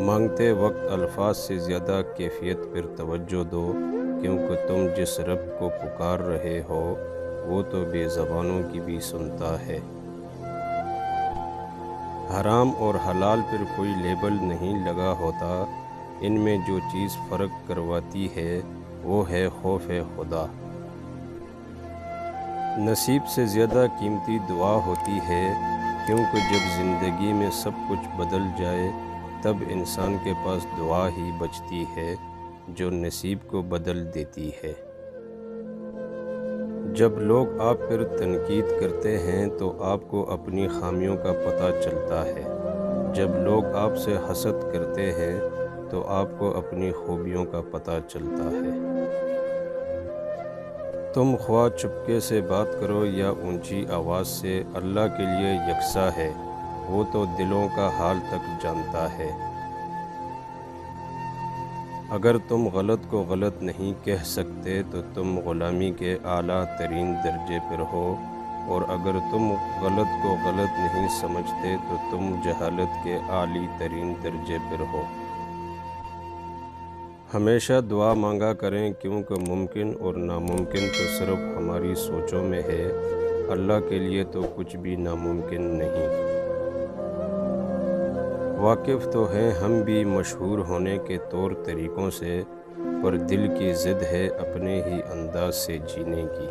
مانگتے وقت الفاظ سے زیادہ کیفیت پر توجہ دو، کیونکہ تم جس رب کو پکار رہے ہو وہ تو بے زبانوں کی بھی سنتا ہے۔ حرام اور حلال پر کوئی لیبل نہیں لگا ہوتا، ان میں جو چیز فرق کرواتی ہے وہ ہے خوف خدا۔ نصیب سے زیادہ قیمتی دعا ہوتی ہے، کیونکہ جب زندگی میں سب کچھ بدل جائے تب انسان کے پاس دعا ہی بچتی ہے جو نصیب کو بدل دیتی ہے۔ جب لوگ آپ پر تنقید کرتے ہیں تو آپ کو اپنی خامیوں کا پتہ چلتا ہے، جب لوگ آپ سے حسد کرتے ہیں تو آپ کو اپنی خوبیوں کا پتہ چلتا ہے۔ تم خواہ چپکے سے بات کرو یا اونچی آواز سے، اللہ کے لیے یکساں ہے، وہ تو دلوں کا حال تک جانتا ہے۔ اگر تم غلط کو غلط نہیں کہہ سکتے تو تم غلامی کے اعلیٰ ترین درجے پر ہو، اور اگر تم غلط کو غلط نہیں سمجھتے تو تم جہالت کے عالی ترین درجے پر ہو۔ ہمیشہ دعا مانگا کریں، کیونکہ ممکن اور ناممکن تو صرف ہماری سوچوں میں ہے، اللہ کے لیے تو کچھ بھی ناممکن نہیں۔ واقف تو ہیں ہم بھی مشہور ہونے کے طور طریقوں سے، پر دل کی ضد ہے اپنے ہی انداز سے جینے کی۔